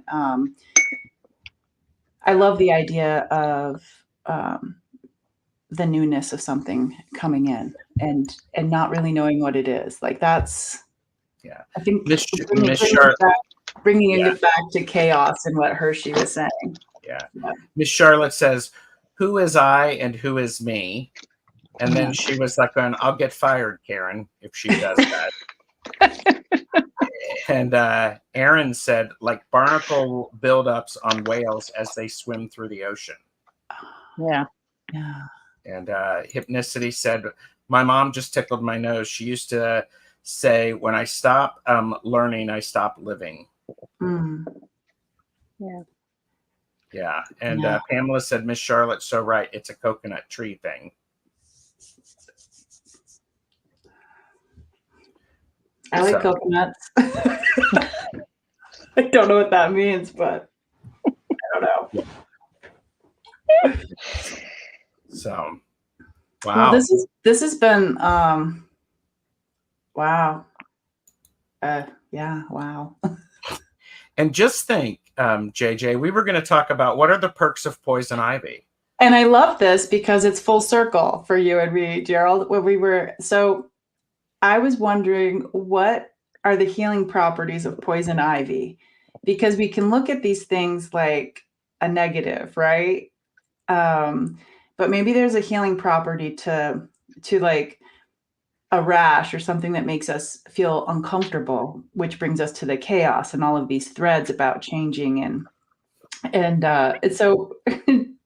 I love the idea of the newness of something coming in and not really knowing what it is. Like that's, I think bringing it back to chaos and what Hershey was saying. Miss Charlotte says, "Who is I and who is me?" And then she was like, "I'll get fired, Karen, if she does that." And Aaron said, like barnacle buildups on whales as they swim through the ocean. Yeah. And Hypnicity said, "My mom just tickled my nose. She used to say, when I stop learning, I stop living." Yeah. And Pamela said, "Miss Charlotte's so right. It's a coconut tree thing." I like coconuts. I don't know what that means, but I don't know. So, wow. Well, this has been wow. Wow. And just think, JJ, we were going to talk about what are the perks of poison ivy. And I love this because it's full circle for you and me, Gerald. So I was wondering, what are the healing properties of poison ivy? Because we can look at these things like a negative, right? But maybe there's a healing property to like a rash or something that makes us feel uncomfortable, which brings us to the chaos and all of these threads about changing. And so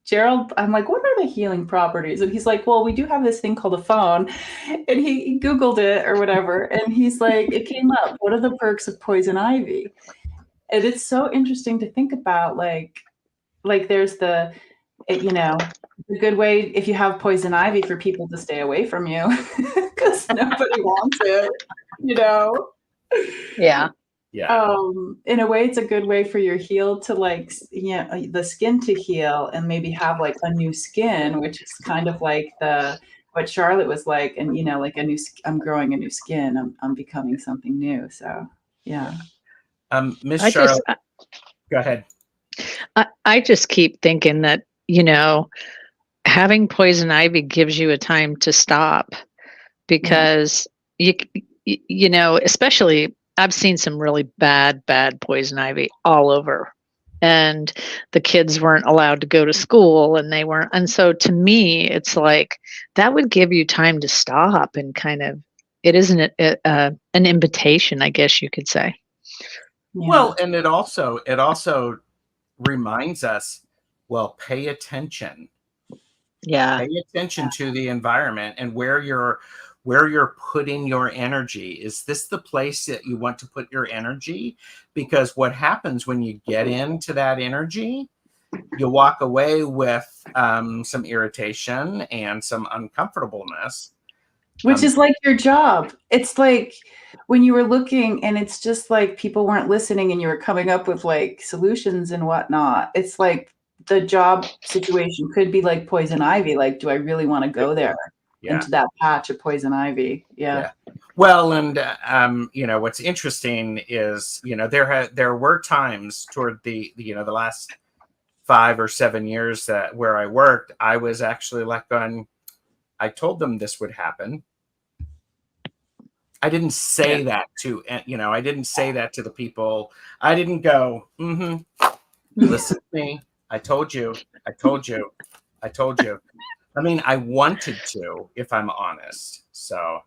Gerald, I'm like, what are the healing properties? And he's like, well, we do have this thing called a phone. And he Googled it or whatever. And he's like, it came up. What are the perks of poison ivy? And it's so interesting to think about, like there's the good way, if you have poison ivy, for people to stay away from you because nobody wants it, Yeah. In a way, it's a good way for your heel to the skin to heal and maybe have like a new skin, which is kind of like what Charlotte was like, and like I'm growing a new skin. I'm becoming something new. So yeah. Miss Charlotte, go ahead. I just keep thinking that, having poison ivy gives you a time to stop, because especially I've seen some really bad poison ivy all over, and the kids weren't allowed to go to school and so to me, it's like that would give you time to stop and kind of, it isn't an invitation, I guess you could say. Yeah. Well, and it also reminds us, well, pay attention. Yeah. Pay attention to the environment and where you're putting your energy. Is this the place that you want to put your energy? Because what happens when you get into that energy, you walk away with some irritation and some uncomfortableness. Which is like your job. It's like when you were looking and it's just like people weren't listening and you were coming up with like solutions and whatnot. It's like the job situation could be like poison ivy. Like, do I really want to go there? into that patch of poison ivy. Yeah. Well, and what's interesting is, there were times toward the last 5 or 7 years where I worked, I was actually like going, I told them this would happen. I didn't say that to, I didn't say that to the people. I didn't go, listen to me. I told you. I mean, I wanted to, if I'm honest. So,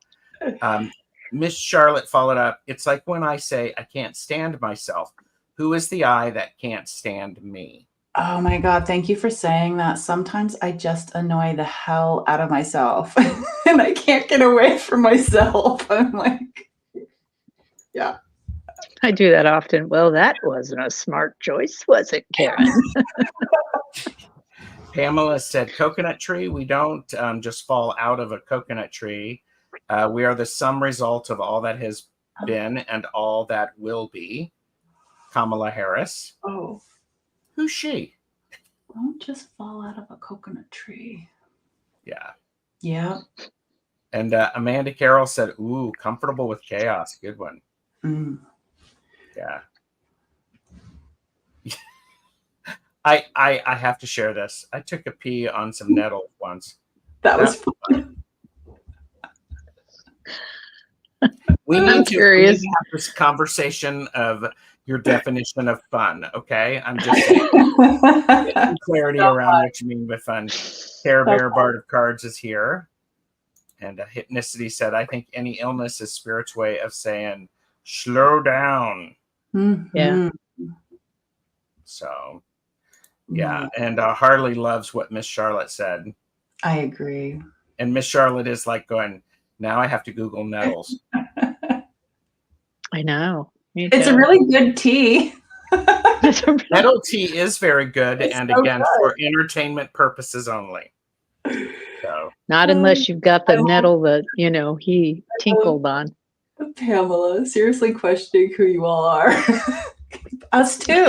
Miss Charlotte followed up. It's like when I say I can't stand myself. Who is the I that can't stand me? Oh my God. Thank you for saying that. Sometimes I just annoy the hell out of myself and I can't get away from myself. I'm like, yeah. I do that often. Well, that wasn't a smart choice, was it, Karen? Pamela said, coconut tree. We don't just fall out of a coconut tree. We are the sum result of all that has been and all that will be. Kamala Harris. Oh. Who's she? Don't just fall out of a coconut tree. Yeah. Yeah. And Amanda Carroll said, ooh, comfortable with chaos. Good one. Mm. Yeah. I have to share this. I took a pee on some nettles once. That was fun. We need to have this conversation of your definition of fun, okay? I'm just getting clarity around what you mean by fun. Care Bear Bard of Cards is here. And Hypnicity said, I think any illness is Spirit's way of saying, slow down. Mm-hmm. Yeah. So, yeah. And Harley loves what Miss Charlotte said. I agree. And Miss Charlotte is like going, now I have to Google nettles. I know. It's a really good tea. Nettle tea is very good. It's and so again, good. for entertainment purposes only. So not unless you've got the nettle that, he tinkled on. Pamela, seriously questioning who you all are. Us too.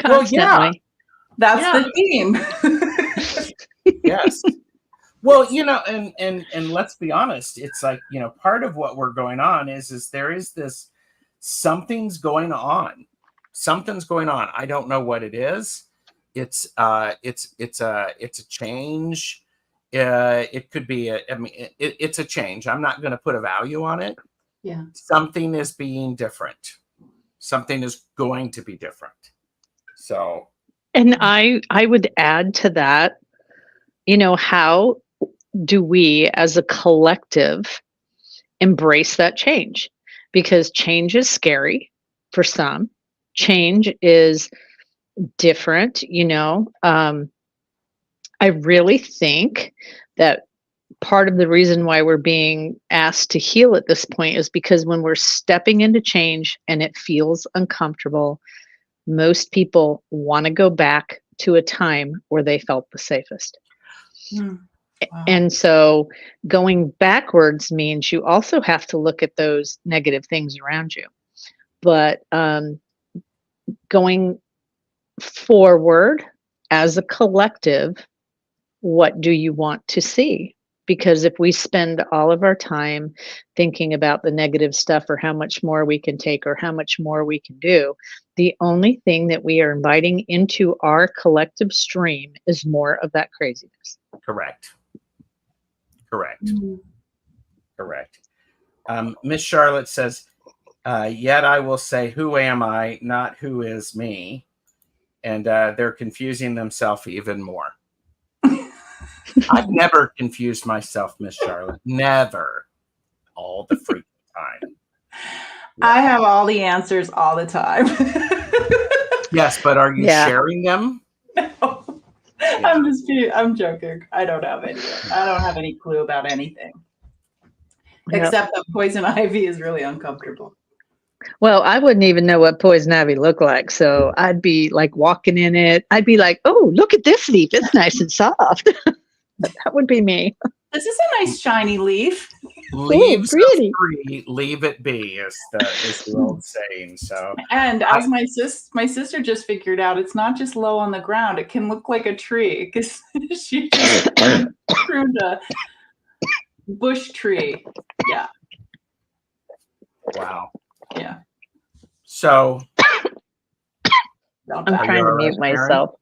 Well, yeah. That's the theme. Yes. Well, and let's be honest. It's like, part of what we're going on is there is this, something's going on. Something's going on. I don't know what it is. It's a change. It could be it's a change. I'm not going to put a value on it. Yeah. Something is being different. Something is going to be different. So. And I would add to that, how do we as a collective embrace that change? Because change is scary for some. Change is different, I really think that part of the reason why we're being asked to heal at this point is because when we're stepping into change and it feels uncomfortable, most people want to go back to a time where they felt the safest. Wow. And so going backwards means you also have to look at those negative things around you. But going forward as a collective, what do you want to see? Because if we spend all of our time thinking about the negative stuff or how much more we can take or how much more we can do, the only thing that we are inviting into our collective stream is more of that craziness. Correct. Correct. Miss Charlotte says, yet I will say, who am I, not who is me. And they're confusing themselves even more. I've never confused myself, Miss Charlotte. Never. All the freaking time. Yeah. I have all the answers all the time. Yes, but are you sharing them? No. Yeah. I'm joking. I don't have any clue about anything. Yep. Except that poison ivy is really uncomfortable. Well, I wouldn't even know what poison ivy looked like. So I'd be like walking in it. I'd be like, oh, look at this leaf. It's nice and soft. That would be me. This is a nice shiny leaf. Leaves Ooh, of pretty. three, leave it be is the old saying. So, And as my sister just figured out, it's not just low on the ground. It can look like a tree because she just pruned a bush tree. Yeah. wow. Yeah. So, I'm Are trying you to all right, mute myself.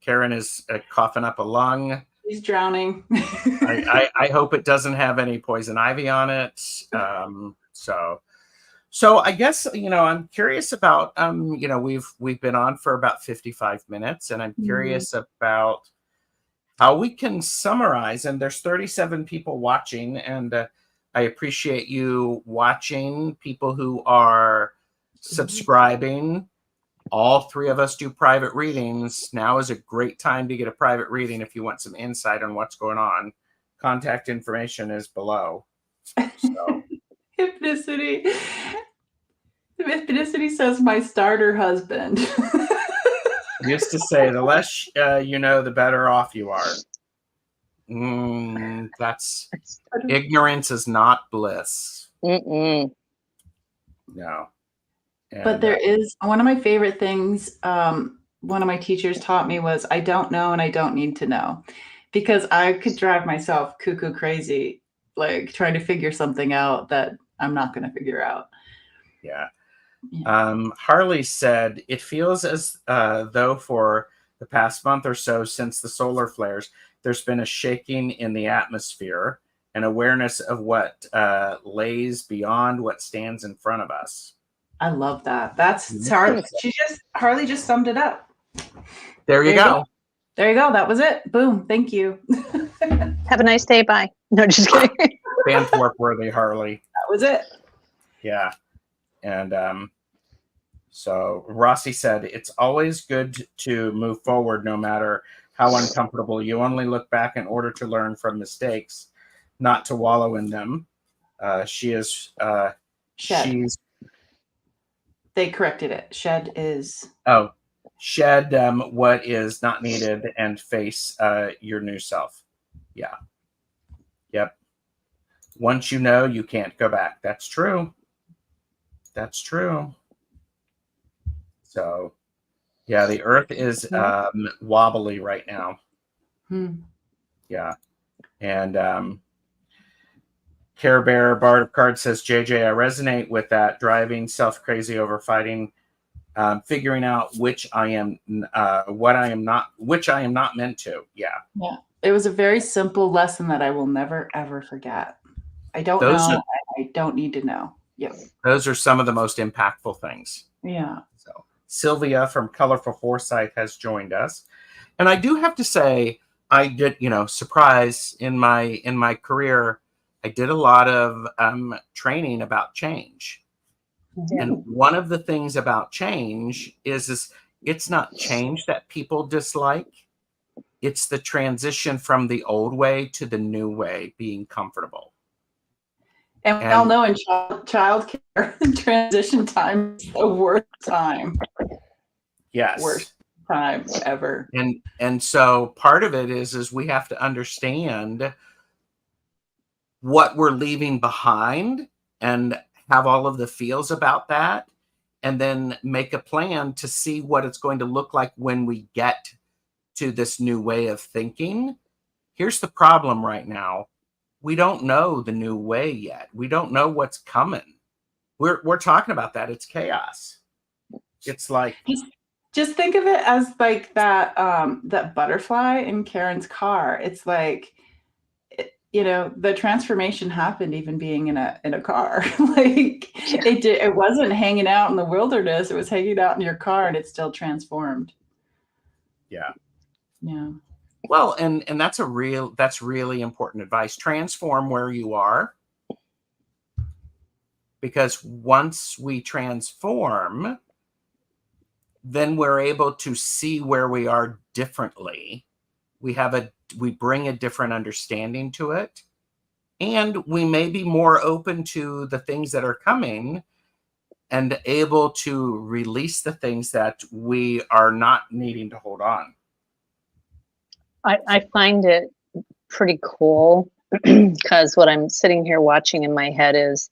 Karen is coughing up a lung. He's drowning. I hope it doesn't have any poison ivy on it. So I guess, I'm curious about, we've been on for about 55 minutes, and I'm curious about how we can summarize. And there's 37 people watching, and I appreciate you watching, people who are subscribing. All three of us do private readings. Now is a great time to get a private reading if you want some insight on what's going on. Contact information is below. So. Hypnicity. Hypnicity says my starter husband. Used to say, the less you know, the better off you are. That's ignorance is not bliss. Mm-mm. No. And, but there is one of my favorite things. One of my teachers taught me was I don't know and I don't need to know, because I could drive myself cuckoo crazy, like trying to figure something out that I'm not going to figure out. Yeah. Harley said, it feels as though for the past month or so since the solar flares, there's been a shaking in the atmosphere, and awareness of what lays beyond what stands in front of us. I love that. That's Harley. Harley just summed it up. There you go. There you go. That was it. Boom. Thank you. Have a nice day. Bye. No, just kidding. Fanthorpe worthy, Harley. That was it. Yeah. And so Rossi said, it's always good to move forward no matter how uncomfortable. You only look back in order to learn from mistakes, not to wallow in them. She's They corrected it. Shed is shed what is not needed and face your new self. Yeah. Yep. Once you know, you can't go back. That's true. That's true. So, yeah, the earth is wobbly right now. Yeah. And Care Bear Bard of Cards says, JJ, I resonate with that. Driving self crazy over fighting, figuring out which I am not meant to. Yeah. Yeah. It was a very simple lesson that I will never ever forget. I don't know. I don't need to know. Yep. Those are some of the most impactful things. Yeah. So Sylvia from Colorful Foresight has joined us. And I do have to say, I did, surprise in my career, I did a lot of training about change. Yeah. And one of the things about change is it's not change that people dislike. It's the transition from the old way to the new way being comfortable. And we all know in child care, transition time is the worst time. Yes. Worst time ever. And so part of it is we have to understand what we're leaving behind and have all of the feels about that, and then make a plan to see what it's going to look like when we get to this new way of thinking. Here's the problem right now. We don't know the new way yet. We don't know what's coming. We're talking about that. It's chaos. It's like, just think of it as like that that butterfly in Karen's car. It's like, the transformation happened even being in a car. Like it wasn't hanging out in the wilderness. It was hanging out in your car, and it still transformed. Yeah. Yeah. Well, and that's really important advice. Transform where you are, because once we transform, then we're able to see where we are differently. We bring a different understanding to it, and we may be more open to the things that are coming and able to release the things that we are not needing to hold on. I find it pretty cool because what I'm sitting here watching in my head is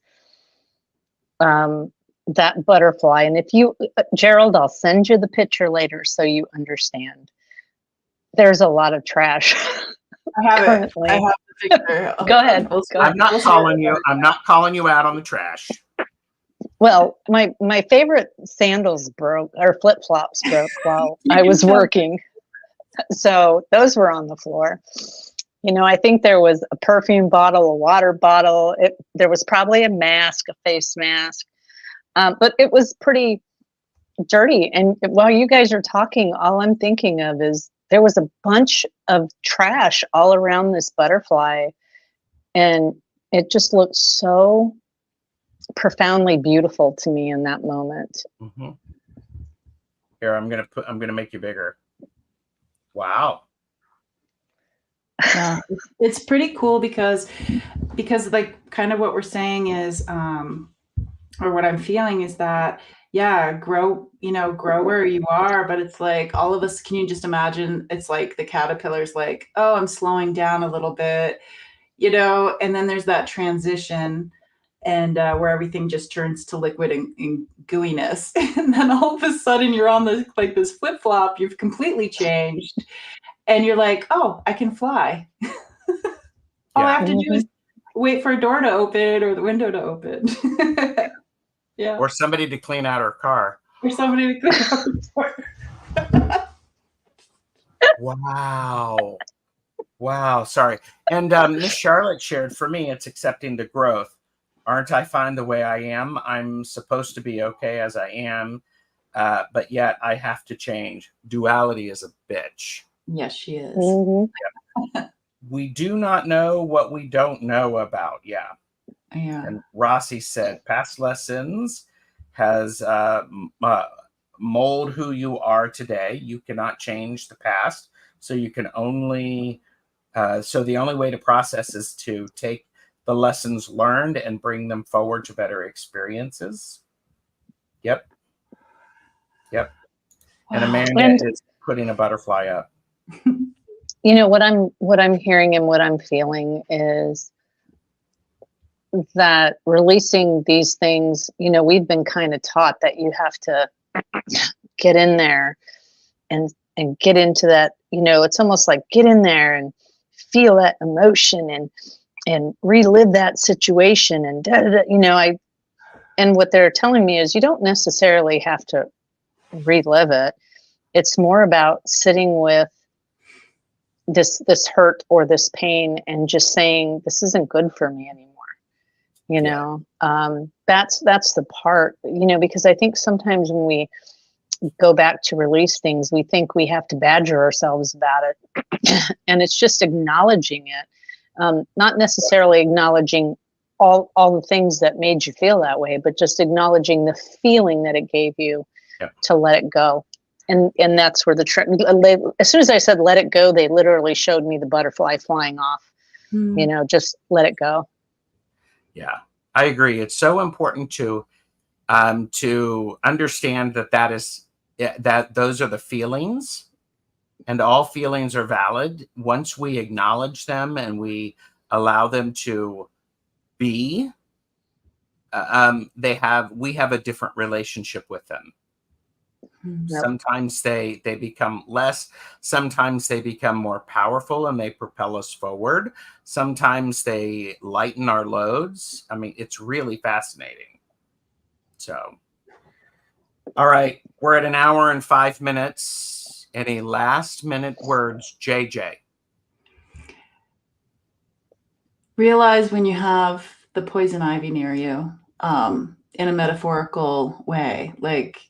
that butterfly. And if you, Gerald, I'll send you the picture later so you understand. There's a lot of trash. I have currently. it. I have the picture. Go ahead. I'm not calling you. I'm not calling you out on the trash. Well, my favorite sandals broke, or flip flops broke while I was working, so those were on the floor. You know, I think there was a perfume bottle, a water bottle. There was probably a mask, a face mask, but it was pretty dirty. And while you guys are talking, all I'm thinking of is there was a bunch of trash all around this butterfly, and it just looked so profoundly beautiful to me in that moment. Mm-hmm. Here, I'm gonna make you bigger. Wow. Yeah, it's pretty cool because like kind of what we're saying is, or what I'm feeling is that, yeah, grow where you are, but it's like all of us, can you just imagine, it's like the caterpillar's like, oh, I'm slowing down a little bit, and then there's that transition, and where everything just turns to liquid and gooiness. And then all of a sudden you're on this flip-flop, you've completely changed. And you're like, oh, I can fly. All I have to do is wait for a door to open or the window to open. Yeah. Or somebody to clean out her car. Or somebody to clean out the door. Wow. Wow. Sorry. And Miss Charlotte shared, for me, it's accepting the growth. Aren't I fine the way I am? I'm supposed to be okay as I am, but yet I have to change. Duality is a bitch. Yes, she is. Mm-hmm. We do not know what we don't know about. Yeah. And Rossi said, past lessons has mold who you are today. You cannot change the past. So you can only, so the only way to process is to take the lessons learned and bring them forward to better experiences. Yep. And Amanda is putting a butterfly up. You know, what I'm hearing and what I'm feeling is that releasing these things, we've been kind of taught that you have to get in there and get into that, it's almost like get in there and feel that emotion and relive that situation and and what they're telling me is you don't necessarily have to relive it. It's more about sitting with this hurt or this pain and just saying, this isn't good for me anymore. That's the part, because I think sometimes when we go back to release things, we think we have to badger ourselves about it. And it's just acknowledging it, not necessarily acknowledging all the things that made you feel that way, but just acknowledging the feeling that it gave you to let it go. And that's where as soon as I said, let it go, they literally showed me the butterfly flying off, just let it go. Yeah, I agree. It's so important to understand that those are the feelings, and all feelings are valid. Once we acknowledge them and we allow them to be, we have a different relationship with them. Yep. Sometimes they become less, sometimes they become more powerful and they propel us forward. Sometimes they lighten our loads. I mean, it's really fascinating. So, all right, we're at 1 hour and 5 minutes. Any last minute words, JJ? Realize when you have the poison ivy near you, in a metaphorical way, like,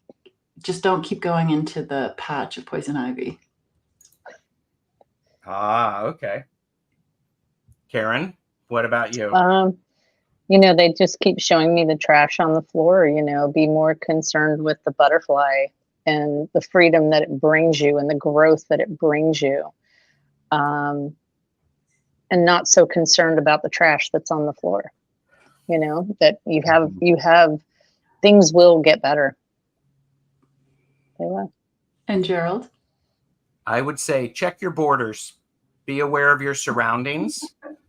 just don't keep going into the patch of poison ivy. Ah, okay. Karen, what about you? They just keep showing me the trash on the floor, be more concerned with the butterfly and the freedom that it brings you and the growth that it brings you. And not so concerned about the trash that's on the floor, that you have things will get better. They will. And Gerald? I would say check your borders. be aware of your surroundings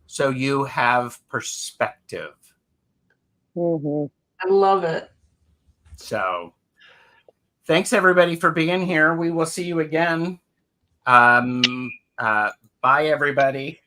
so you have perspective. I love it. So thanks everybody for being here. We will see you again. Bye everybody.